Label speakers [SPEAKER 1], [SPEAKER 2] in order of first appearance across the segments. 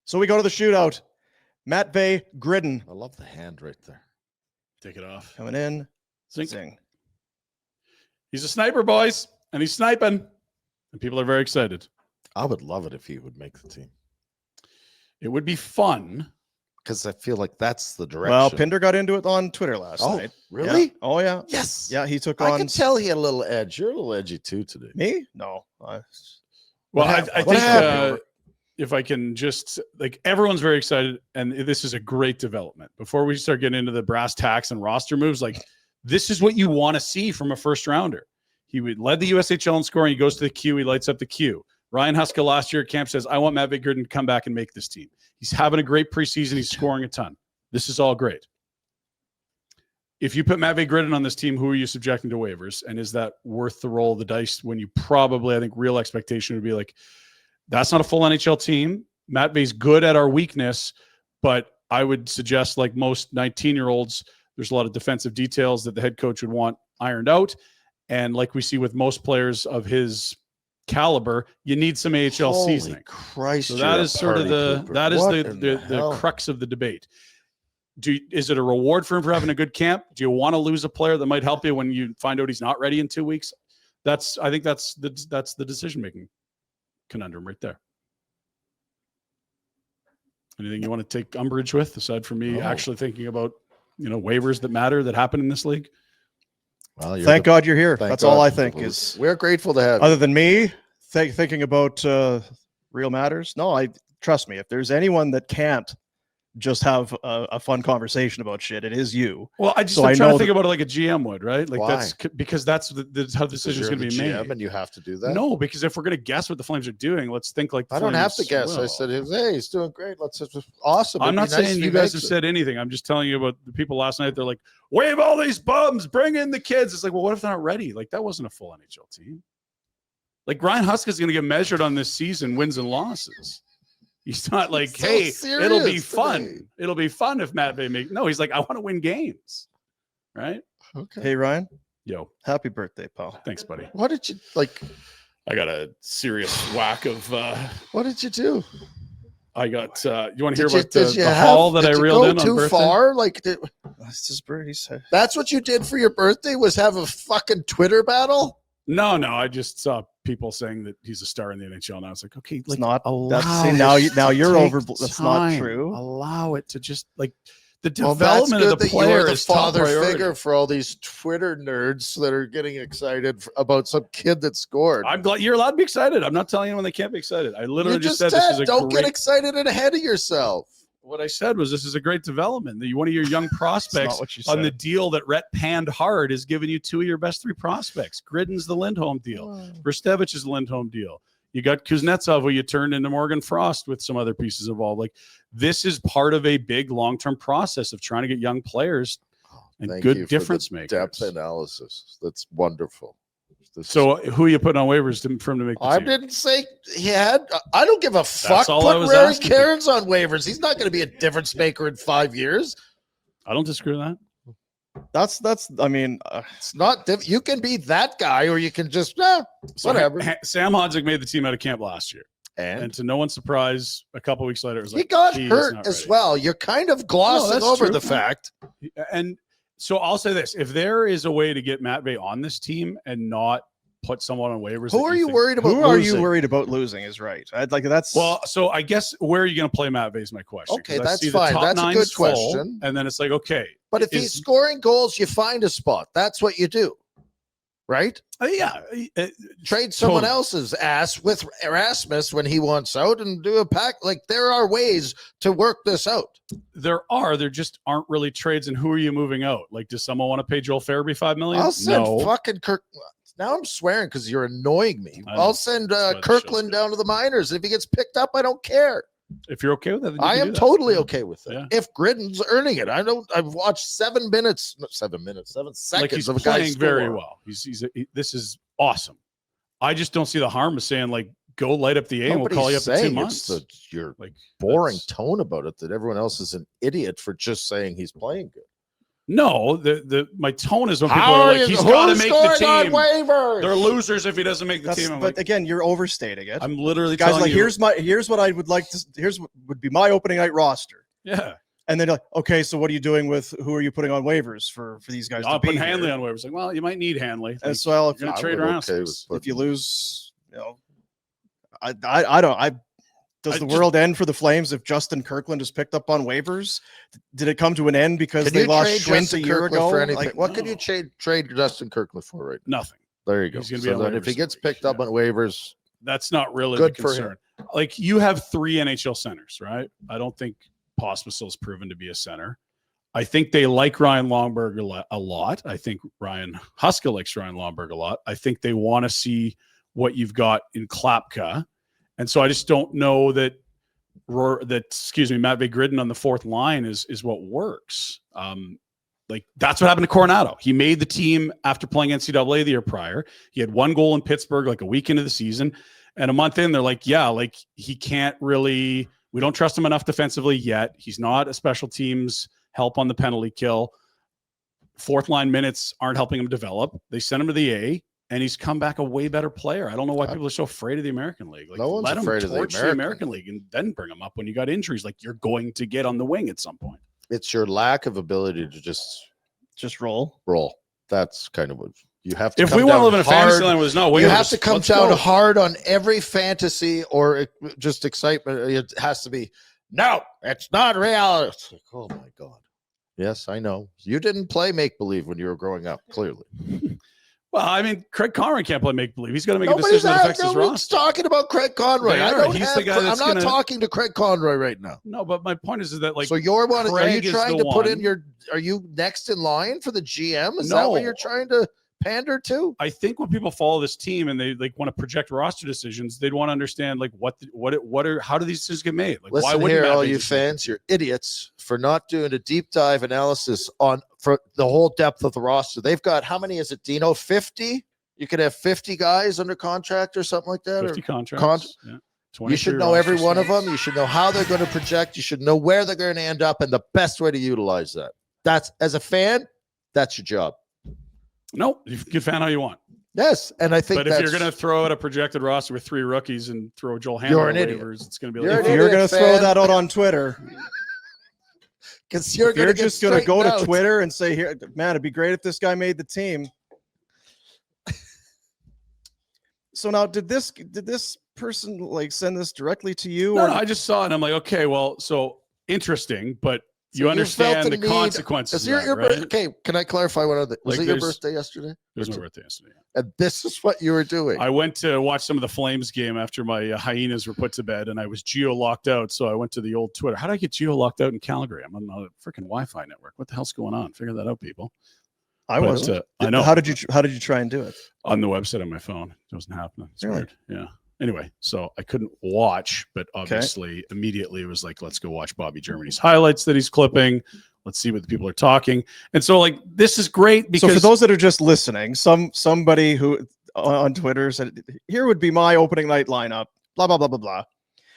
[SPEAKER 1] So we go to the shootout. Matvei Gridin.
[SPEAKER 2] I love the hand right there.
[SPEAKER 3] Take it off.
[SPEAKER 1] Coming in.
[SPEAKER 3] Zing. He's a sniper, boys, and he's sniping. And people are very excited.
[SPEAKER 2] I would love it if he would make the team.
[SPEAKER 3] It would be fun.
[SPEAKER 2] Because I feel like that's the direction.
[SPEAKER 1] Well, Pinder got into it on Twitter last night.
[SPEAKER 2] Really?
[SPEAKER 1] Yeah. Oh, yeah.
[SPEAKER 2] Yes.
[SPEAKER 1] Yeah, he took on...
[SPEAKER 2] I can tell he had a little edge. You're a little edgy too today.
[SPEAKER 1] Me? No.
[SPEAKER 3] Well, I think if I can just, like, everyone's very excited, and this is a great development. Before we start getting into the brass tacks and roster moves, like, this is what you want to see from a first rounder. He led the USHL in scoring. He goes to the queue. He lights up the queue. Ryan Huska last year at camp says, I want Matvei Gridin to come back and make this team. He's having a great preseason. He's scoring a ton. This is all great. If you put Matvei Gridin on this team, who are you subjecting to waivers? And is that worth the roll of the dice when you probably, I think, real expectation would be like, that's not a full NHL team. Matvei's good at our weakness, but I would suggest, like most 19-year-olds, there's a lot of defensive details that the head coach would want ironed out. And like we see with most players of his caliber, you need some AHL seasoning.
[SPEAKER 2] Christ,
[SPEAKER 3] so that is sort of the crux of the debate. Is it a reward for him for having a good camp? Do you want to lose a player that might help you when you find out he's not ready in 2 weeks? I think that's the decision-making conundrum right there. Anything you want to take umbrage with, aside from me actually thinking about, waivers that matter that happen in this league?
[SPEAKER 1] Well, thank God you're here. That's all I think is.
[SPEAKER 2] We're grateful to have you.
[SPEAKER 1] Other than me thinking about real matters. No, trust me. If there's anyone that can't just have a fun conversation about shit, it is you.
[SPEAKER 3] Well, I'm trying to think about it like a GM would, right? Like,
[SPEAKER 2] why?
[SPEAKER 3] That's how the decision is going to be made.
[SPEAKER 2] GM and you have to do that.
[SPEAKER 3] No, because if we're going to guess what the Flames are doing, let's think like the
[SPEAKER 2] I don't
[SPEAKER 3] Flames
[SPEAKER 2] have to guess.
[SPEAKER 3] will.
[SPEAKER 2] I said, hey, he's doing great. Let's just awesome.
[SPEAKER 3] I'm not saying you guys have said anything. I'm just telling you about the people last night. They're like, wave all these bums, bring in the kids. It's like, well, what if they're not ready? Like, that wasn't a full NHL team. Like, Ryan Huska is going to get measured on this season, wins and losses. He's not like, hey, it'll be fun. Today. It'll be fun if Matvei make. No, he's like, I want to win games. Right?
[SPEAKER 1] Okay. Hey, Ryan.
[SPEAKER 3] Yo.
[SPEAKER 1] Happy birthday, pal.
[SPEAKER 3] Thanks, buddy.
[SPEAKER 2] What did you like?
[SPEAKER 3] I got a serious whack of.
[SPEAKER 2] What did you do?
[SPEAKER 3] I got. You want to hear about the haul that I reeled in on birthday?
[SPEAKER 2] Too far? Like,
[SPEAKER 1] that's his birthday.
[SPEAKER 2] That's what you did for your birthday? Was have a fucking Twitter battle?
[SPEAKER 3] No. I just saw people saying that he's a star in the NHL. And I was like, okay,
[SPEAKER 1] it's not. Now you're over. That's not true.
[SPEAKER 3] Allow it to just like the development of the player.
[SPEAKER 2] You're the father figure for all these Twitter nerds that are getting excited about some kid that scored.
[SPEAKER 3] I'm glad you're allowed to be excited. I'm not telling you when they can't be excited. I literally just said this is a
[SPEAKER 2] don't get excited and ahead of yourself.
[SPEAKER 3] What I said was this is a great development. One of your young prospects on the deal that Rhett panned hard is giving you 2 of your best 3 prospects. Gridin's the Lindholm deal. Verstevich's the Lindholm deal. You got Kuznetsov, who you turned into Morgan Frost with some other pieces involved. Like, this is part of a big long-term process of trying to get young players and good difference makers.
[SPEAKER 2] Depth analysis. That's wonderful.
[SPEAKER 3] So who are you putting on waivers for him to make the team?
[SPEAKER 2] I didn't say he had. I don't give a fuck. Put Larry Cairns on waivers. He's not going to be a difference maker in 5 years.
[SPEAKER 3] I don't disagree with that.
[SPEAKER 1] That's. I mean,
[SPEAKER 2] it's not. You can be that guy, or you can just whatever.
[SPEAKER 3] Sam Hodzik made the team out of camp last year, and to no one's surprise, a couple weeks later, it was like
[SPEAKER 2] he got hurt as well. You're kind of glossing over the fact.
[SPEAKER 3] And so I'll say this: if there is a way to get Matvei on this team and not put someone on waivers,
[SPEAKER 2] who are you worried about?
[SPEAKER 1] Who are you worried about losing? Is right.
[SPEAKER 3] Well. So I guess where are you going to play Matvei is my question.
[SPEAKER 2] Okay, that's fine. That's a good question.
[SPEAKER 3] And then it's like, okay.
[SPEAKER 2] But if he's scoring goals, you find a spot. That's what you do, right?
[SPEAKER 3] Yeah.
[SPEAKER 2] Trade someone else's ass with Erasmus when he wants out and do a pack. Like, there are ways to work this out.
[SPEAKER 3] There just aren't really trades. And who are you moving out? Like, does someone want to pay Joel Farabee $5 million?
[SPEAKER 2] I'll send fucking Kirk. Now I'm swearing because you're annoying me. I'll send Kirkland down to the minors. If he gets picked up, I don't care.
[SPEAKER 3] If you're okay with that, then
[SPEAKER 2] I am totally okay with it.
[SPEAKER 3] Yeah.
[SPEAKER 2] If Gridin's earning it, I've watched 7 seconds
[SPEAKER 3] like he's
[SPEAKER 2] of a
[SPEAKER 3] playing
[SPEAKER 2] guy score.
[SPEAKER 3] very well. This is awesome. I just don't see the harm of saying, like, go light up the A and we'll call you up in 2 months.
[SPEAKER 2] It's your boring tone about it that everyone else is an idiot for just saying he's playing good.
[SPEAKER 3] No, my tone is when people are like, he's got to make the team. They're losers if he doesn't make the team.
[SPEAKER 1] But again, you're overstating it.
[SPEAKER 3] I'm literally
[SPEAKER 1] guys
[SPEAKER 3] telling
[SPEAKER 1] like
[SPEAKER 3] you.
[SPEAKER 1] here's what I would like to. Here's what would be my opening night roster.
[SPEAKER 3] Yeah.
[SPEAKER 1] And then like, okay, so what are you doing with who are you putting on waivers for these guys?
[SPEAKER 3] I'll
[SPEAKER 1] to
[SPEAKER 3] put
[SPEAKER 1] be
[SPEAKER 3] Hanley
[SPEAKER 1] here?
[SPEAKER 3] on waivers. Like, well, you might need Hanley. Like,
[SPEAKER 1] As well, if
[SPEAKER 3] you're
[SPEAKER 1] you
[SPEAKER 3] gonna trade around.
[SPEAKER 1] if you lose, I don't. Does the world end for the Flames if Justin Kirkland is picked up on waivers? Did it come to an end because they lost Schwint a year ago?
[SPEAKER 2] Like, what could you trade Justin Kirkland for right now?
[SPEAKER 3] Nothing.
[SPEAKER 2] There you go.
[SPEAKER 3] He's gonna be on
[SPEAKER 2] if he gets picked up on waivers,
[SPEAKER 3] that's not really
[SPEAKER 2] good
[SPEAKER 3] the
[SPEAKER 2] for
[SPEAKER 3] concern.
[SPEAKER 2] him.
[SPEAKER 3] Like, you have 3 NHL centers, right? I don't think Pospisil's proven to be a center. I think they like Ryan Lomberg a lot. I think Ryan Huska likes Ryan Lomberg a lot. I think they want to see what you've got in Klapka. And so I just don't know that Matvei Gridin on the fourth line is what works. Like, that's what happened to Coronado. He made the team after playing NCAA the year prior. He had 1 goal in Pittsburgh like a week into the season. And a month in, they're like, yeah, like, he can't really, we don't trust him enough defensively yet. He's not a special teams help on the penalty kill. Fourth line minutes aren't helping him develop. They sent him to the A, and he's come back a way better player. I don't know why people are so afraid of the American League. Like,
[SPEAKER 2] no one's
[SPEAKER 3] let him
[SPEAKER 2] afraid of
[SPEAKER 3] torch the American League and then bring him up when you got injuries like you're going to get on the wing at some point.
[SPEAKER 2] It's your lack of ability to just
[SPEAKER 1] roll.
[SPEAKER 2] That's kind of what you have to.
[SPEAKER 3] If we want to live in a fantasy land where there's no waivers,
[SPEAKER 2] you have to come down hard on every fantasy or just excitement. It has to be, no, it's not real. It's like, oh my God. Yes, I know. You didn't play make-believe when you were growing up, clearly.
[SPEAKER 3] Well, I mean, Craig Conroy can't play make-believe. He's got to make a decision that affects his roster.
[SPEAKER 2] Talking about Craig Conroy. I'm not talking to Craig Conroy right now.
[SPEAKER 3] No, but my point is that, like,
[SPEAKER 2] so you're one. Are you trying to put in your? Are you next in line for the GM? Is that what you're trying to pander to?
[SPEAKER 3] I think when people follow this team and they like want to project roster decisions, they'd want to understand like how do these decisions get made? Like,
[SPEAKER 2] listen here, all you fans, you're idiots for not doing a deep dive analysis for the whole depth of the roster. They've got, how many is it, Dino? 50? You could have 50 guys under contract or something like that.
[SPEAKER 3] 50 contracts. Yeah.
[SPEAKER 2] You should know every one of them. You should know how they're going to project. You should know where they're going to end up and the best way to utilize that. That's, as a fan, that's your job.
[SPEAKER 3] No, you can fan how you want.
[SPEAKER 2] Yes, and I think.
[SPEAKER 3] But if you're going to throw out a projected roster with 3 rookies and throw Joel Hammer on waivers, it's going to be like,
[SPEAKER 1] if you're going to throw that out on Twitter,
[SPEAKER 2] because you're
[SPEAKER 1] just going to go to Twitter and say, "Here, man, it'd be great if this guy made the team." So now, did this person like send this directly to you?
[SPEAKER 3] No, I just saw it and I'm like, okay, well, so interesting, but you understand the consequences. Right?
[SPEAKER 2] Okay, can I clarify one other? Was it your birthday yesterday?
[SPEAKER 3] It was my birthday yesterday.
[SPEAKER 2] And this is what you were doing.
[SPEAKER 3] I went to watch some of the Flames game after my hyenas were put to bed, and I was geo-locked out. So I went to the old Twitter. How did I get geo-locked out in Calgary? I'm on a freaking Wi-Fi network. What the hell's going on? Figure that out, people.
[SPEAKER 1] I wasn't.
[SPEAKER 3] I know.
[SPEAKER 1] How did you try and do it?
[SPEAKER 3] On the website on my phone. It wasn't happening. It's weird. Yeah. Anyway, so I couldn't watch, but obviously immediately it was like, let's go watch Bobby Germany's highlights that he's clipping. Let's see what the people are talking. And so, like, this is great because,
[SPEAKER 1] so for those that are just listening, somebody who on Twitter said, here would be my opening night lineup, blah, blah, blah, blah, blah.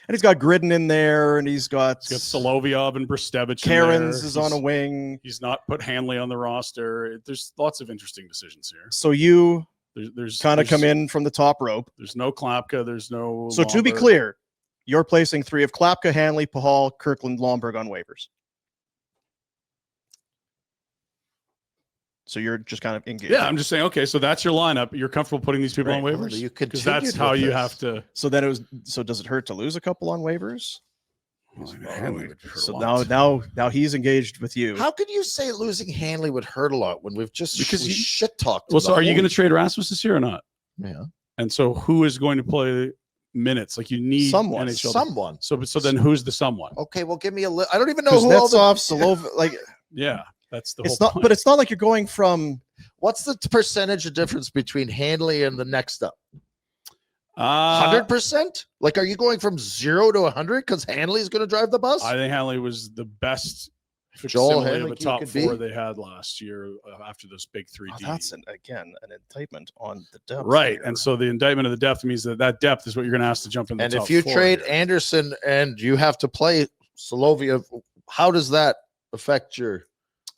[SPEAKER 1] And he's got Gridin in there, and he's got
[SPEAKER 3] Solovyov and Brstevich.
[SPEAKER 1] Cairns is on a wing.
[SPEAKER 3] He's not put Hanley on the roster. There's lots of interesting decisions here.
[SPEAKER 1] So you
[SPEAKER 3] there's
[SPEAKER 1] kind of come in from the top rope.
[SPEAKER 3] There's no Klapka. There's no.
[SPEAKER 1] So to be clear, you're placing 3 of Klapka, Hanley, Pahal, Kirkland, Lomberg on waivers. So you're just kind of engaged.
[SPEAKER 3] Yeah, I'm just saying. Okay, so that's your lineup. You're comfortable putting these people on waivers.
[SPEAKER 2] You could,
[SPEAKER 3] because that's how you have to.
[SPEAKER 1] So then it was. So does it hurt to lose a couple on waivers?
[SPEAKER 3] So
[SPEAKER 1] now he's engaged with you.
[SPEAKER 2] How could you say losing Hanley would hurt a lot when we've just shit talked?
[SPEAKER 3] Well, so are you going to trade Rasmus this year or not?
[SPEAKER 2] Yeah.
[SPEAKER 3] And so who is going to play minutes? Like, you need
[SPEAKER 2] someone.
[SPEAKER 3] So then who's the someone?
[SPEAKER 2] Okay, well, give me a list. I don't even know who
[SPEAKER 1] Kuznetsov, Solov, like.
[SPEAKER 3] Yeah, that's the
[SPEAKER 1] it's
[SPEAKER 3] whole
[SPEAKER 1] not.
[SPEAKER 3] point.
[SPEAKER 1] But it's not like you're going from.
[SPEAKER 2] What's the percentage of difference between Hanley and the next up? 100%? Like, are you going from 0 to 100 because Hanley's going to drive the bus?
[SPEAKER 3] I think Hanley was the best
[SPEAKER 2] facsimile
[SPEAKER 3] of the top 4 they had last year after those big 3D.
[SPEAKER 1] That's an indictment on the depth.
[SPEAKER 3] Right.
[SPEAKER 1] Here.
[SPEAKER 3] And so the indictment of the depth means that depth is what you're going to ask to jump in the top 4.
[SPEAKER 2] And if you trade Anderson and you have to play Soloviev, how does that affect your...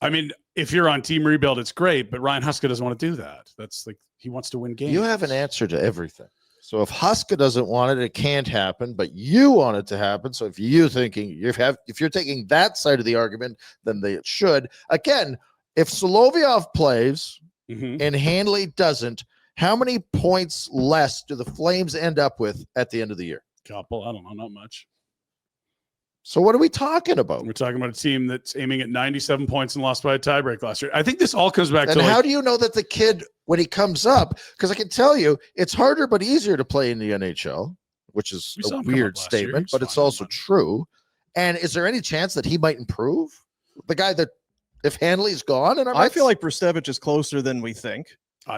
[SPEAKER 3] I mean, if you're on team rebuild, it's great, but Ryan Huska doesn't want to do that. That's like, he wants to win games.
[SPEAKER 2] You have an answer to everything. So if Huska doesn't want it, it can't happen, but you want it to happen. So if you're taking that side of the argument, then it should. Again, if Solovyov plays and Hanley doesn't, how many points less do the Flames end up with at the end of the year?
[SPEAKER 3] Couple, I don't know, not much.
[SPEAKER 2] So what are we talking about?
[SPEAKER 3] We're talking about a team that's aiming at 97 points and lost by a tiebreak last year. I think this all comes back
[SPEAKER 2] and
[SPEAKER 3] to
[SPEAKER 2] how do you know that the kid, when he comes up, because I can tell you it's harder but easier to play in the NHL, which is a weird statement, but it's also true. And is there any chance that he might improve? The guy that, if Hanley's gone, and
[SPEAKER 1] I feel like Brustevich is closer than we think.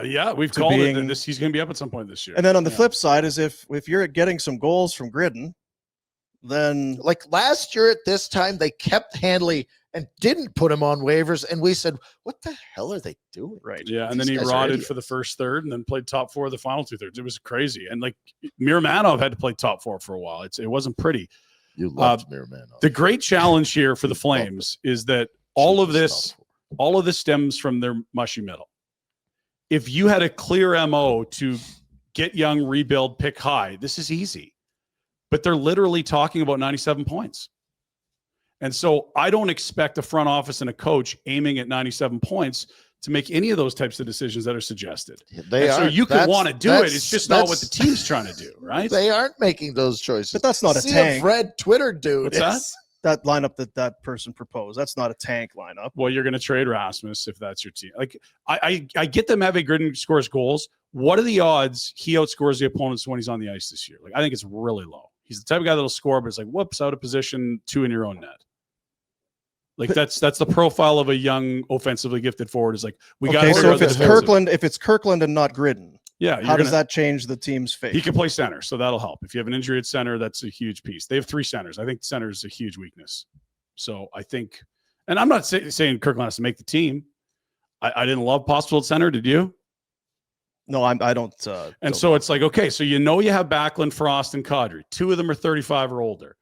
[SPEAKER 3] Yeah, we've called it. And he's going to be up at some point this year.
[SPEAKER 1] And then on the flip side is if you're getting some goals from Gridin, then
[SPEAKER 2] like last year at this time, they kept Hanley and didn't put him on waivers. And we said, what the hell are they doing?
[SPEAKER 1] Right.
[SPEAKER 3] Yeah. And then he rotted for the first third and then played top four of the final 2/3. It was crazy. And like Miramanov had to play top four for a while. It wasn't pretty.
[SPEAKER 2] You loved Miramanov.
[SPEAKER 3] The great challenge here for the Flames is that all of this stems from their mushy middle. If you had a clear MO to get young, rebuild, pick high, this is easy. But they're literally talking about 97 points. And so I don't expect a front office and a coach aiming at 97 points to make any of those types of decisions that are suggested. So you could want to do it. It's just not what the team's trying to do, right?
[SPEAKER 2] They aren't making those choices.
[SPEAKER 1] But that's not a tank.
[SPEAKER 2] Red Twitter dude.
[SPEAKER 3] What's that?
[SPEAKER 1] That lineup that person proposed. That's not a tank lineup.
[SPEAKER 3] Well, you're going to trade Rasmus if that's your team. Like I get that Matvei Gridin scores goals. What are the odds he outscores the opponents when he's on the ice this year? Like I think it's really low. He's the type of guy that'll score, but it's like, whoops, out of position, 2 in your own net. Like that's the profile of a young, offensively gifted forward. Is like we got.
[SPEAKER 1] So if it's Kirkland and not Gridin,
[SPEAKER 3] yeah,
[SPEAKER 1] how does that change the team's fate?
[SPEAKER 3] He can play center, so that'll help. If you have an injury at center, that's a huge piece. They have 3 centers. I think center is a huge weakness. So I think, and I'm not saying Kirkland has to make the team. I didn't love Possible at center. Did you?
[SPEAKER 1] No, I don't.
[SPEAKER 3] And so it's like, okay, so you have Backlund, Frost, and Kadri. 2 of them are 35 or older.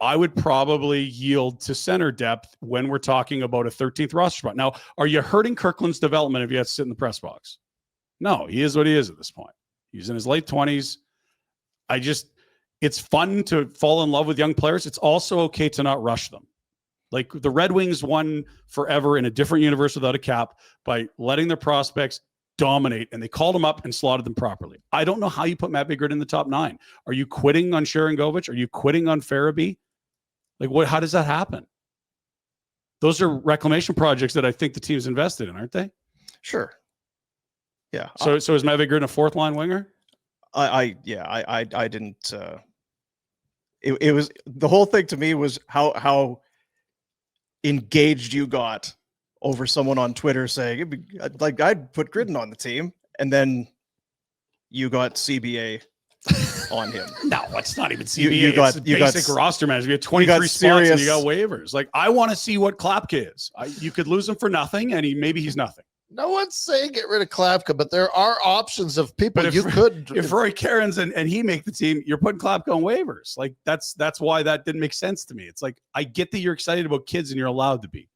[SPEAKER 3] I would probably yield to center depth when we're talking about a 13th roster spot. Now, are you hurting Kirkland's development if you have to sit in the press box? No, he is what he is at this point. He's in his late 20s. It's fun to fall in love with young players. It's also okay to not rush them. Like the Red Wings won forever in a different universe without a cap by letting their prospects dominate, and they called them up and slotted them properly. I don't know how you put Matvei Gridin in the top 9. Are you quitting on Sharangovich? Are you quitting on Farabee? Like what? How does that happen? Those are reclamation projects that I think the team's invested in, aren't they?
[SPEAKER 1] Sure. Yeah.
[SPEAKER 3] So is Matvei Gridin a 4th line winger?
[SPEAKER 1] I didn't. It was the whole thing to me was how engaged you got over someone on Twitter saying like I'd put Gridin on the team, and then you got CBA on him.
[SPEAKER 3] No, it's not even CBA. You got basic roster management. You got 23 spots and you got waivers. Like I want to see what Klapka is. You could lose him for nothing, and maybe he's nothing.
[SPEAKER 2] No one's saying get rid of Klapka, but there are options of people
[SPEAKER 3] if Roy Cairns and he make the team, you're putting Klapka on waivers. Like that's why that didn't make sense to me. It's like I get that you're excited about kids and you're allowed to be,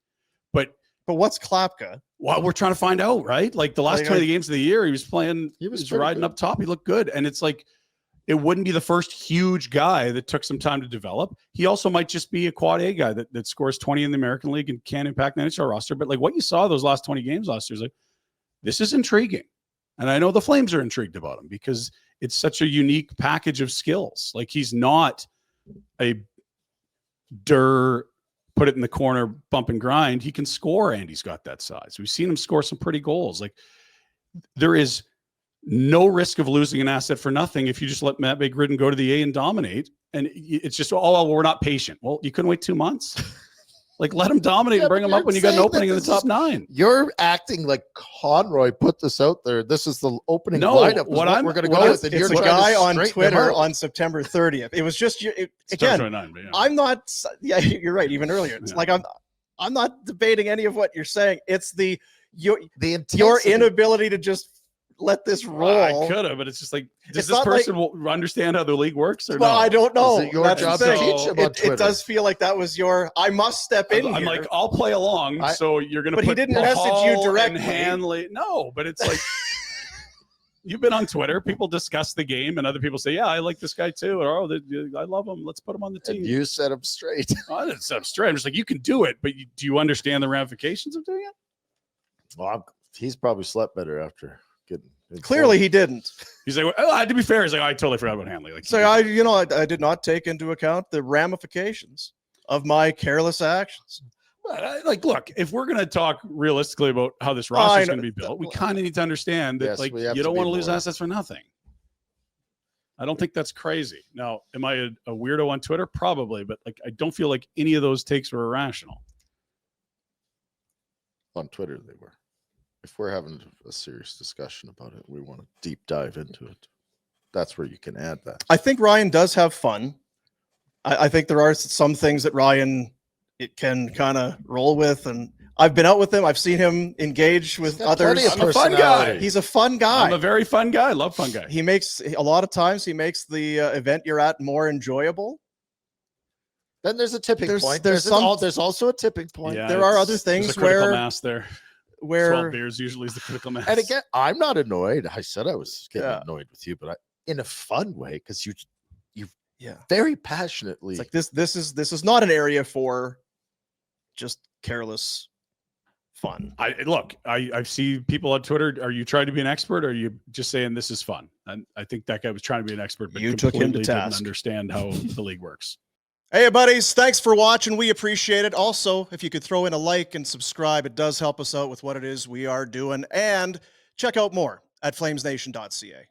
[SPEAKER 3] but
[SPEAKER 1] what's Klapka?
[SPEAKER 3] Well, we're trying to find out, right? Like the last 20 games of the year, he was playing. He was riding up top. He looked good, and it's like it wouldn't be the first huge guy that took some time to develop. He also might just be a quad A guy that scores 20 in the American League and can impact the NHL roster. But like what you saw those last 20 games last year is like, this is intriguing. And I know the Flames are intrigued about him because it's such a unique package of skills. Like he's not a put it in the corner, bump and grind. He can score, and he's got that size. We've seen him score some pretty goals. Like there is no risk of losing an asset for nothing if you just let Matvei Gridin go to the A and dominate. And it's just, we're not patient. Well, you couldn't wait 2 months. Like let him dominate and bring him up when you got an opening in the top 9.
[SPEAKER 2] You're acting like Conroy put this out there. This is the opening lineup. We're going to go with it.
[SPEAKER 1] It's a guy on Twitter on September 30th. It was just again.
[SPEAKER 3] 29, yeah.
[SPEAKER 1] I'm not. Yeah, you're right. Even earlier, it's like I'm not debating any of what you're saying. It's your inability to just let this roll.
[SPEAKER 3] Well, I could have, but it's just like, does
[SPEAKER 1] It's
[SPEAKER 3] this
[SPEAKER 1] not
[SPEAKER 3] person understand how the league works or
[SPEAKER 1] Well,
[SPEAKER 3] no?
[SPEAKER 1] I don't know.
[SPEAKER 2] Is it your
[SPEAKER 1] That's
[SPEAKER 2] job
[SPEAKER 1] the
[SPEAKER 2] to
[SPEAKER 1] thing.
[SPEAKER 2] teach him on
[SPEAKER 1] It
[SPEAKER 2] Twitter?
[SPEAKER 1] does feel like that was your. I must step in
[SPEAKER 3] I'm
[SPEAKER 1] here.
[SPEAKER 3] like, I'll play along. So you're going to
[SPEAKER 1] But
[SPEAKER 3] put
[SPEAKER 1] he didn't message you
[SPEAKER 3] Hall and
[SPEAKER 1] directly.
[SPEAKER 3] Hanley. No, but it's like, you've been on Twitter. People discuss the game, and other people say, "Yeah, I like this guy too," or "Oh, I love him. Let's put him on the team."
[SPEAKER 2] And you set him straight.
[SPEAKER 3] I didn't set him straight. I'm just like, you can do it, but do you understand the ramifications of doing it?
[SPEAKER 2] Well, he's probably slept better after getting.
[SPEAKER 1] Clearly, he didn't.
[SPEAKER 3] He's like, oh, to be fair, he's like, I totally forgot about Hanley. Like,
[SPEAKER 1] So I did not take into account the ramifications of my careless actions.
[SPEAKER 3] like, look, if we're going to talk realistically about how this roster is going to be built, we kind of need to understand that,
[SPEAKER 2] Yes,
[SPEAKER 3] like,
[SPEAKER 2] we have
[SPEAKER 3] you
[SPEAKER 2] to
[SPEAKER 3] don't
[SPEAKER 2] be
[SPEAKER 3] want to lose
[SPEAKER 2] more.
[SPEAKER 3] assets for nothing. I don't think that's crazy. Now, am I a weirdo on Twitter? Probably, but like, I don't feel like any of those takes were irrational.
[SPEAKER 2] On Twitter, they were. If we're having a serious discussion about it, we want to deep dive into it. That's where you can add that.
[SPEAKER 1] I think Ryan does have fun. I think there are some things that Ryan can kind of roll with, and I've been out with him. I've seen him engage with
[SPEAKER 2] got plenty
[SPEAKER 1] others.
[SPEAKER 2] of
[SPEAKER 3] I'm a fun
[SPEAKER 2] personality.
[SPEAKER 3] guy.
[SPEAKER 1] He's a fun guy.
[SPEAKER 3] I'm a very fun guy. Love fun guy.
[SPEAKER 1] He makes a lot of times he makes the event you're at more enjoyable.
[SPEAKER 2] Then there's a tipping point.
[SPEAKER 1] There's
[SPEAKER 2] There's also a tipping point.
[SPEAKER 3] Yeah,
[SPEAKER 1] there are
[SPEAKER 3] it's-
[SPEAKER 1] other things
[SPEAKER 3] there's a critical
[SPEAKER 1] where-
[SPEAKER 3] mass there. 12
[SPEAKER 1] Where
[SPEAKER 3] beers usually is the critical mass.
[SPEAKER 2] And again, I'm not annoyed. I said I was getting
[SPEAKER 1] Yeah.
[SPEAKER 2] annoyed with you, but in a fun way, because you
[SPEAKER 1] yeah,
[SPEAKER 2] very passionately.
[SPEAKER 1] it's like this is not an area for just careless fun.
[SPEAKER 3] I see people on Twitter. Are you trying to be an expert, or are you just saying this is fun? And I think that guy was trying to be an expert, but
[SPEAKER 1] You took him to
[SPEAKER 3] completely didn't
[SPEAKER 1] task.
[SPEAKER 3] understand how the league works.
[SPEAKER 1] Hey, buddies, thanks for watching. We appreciate it. Also, if you could throw in a like and subscribe, it does help us out with what it is we are doing. And check out more at flamesnation.ca.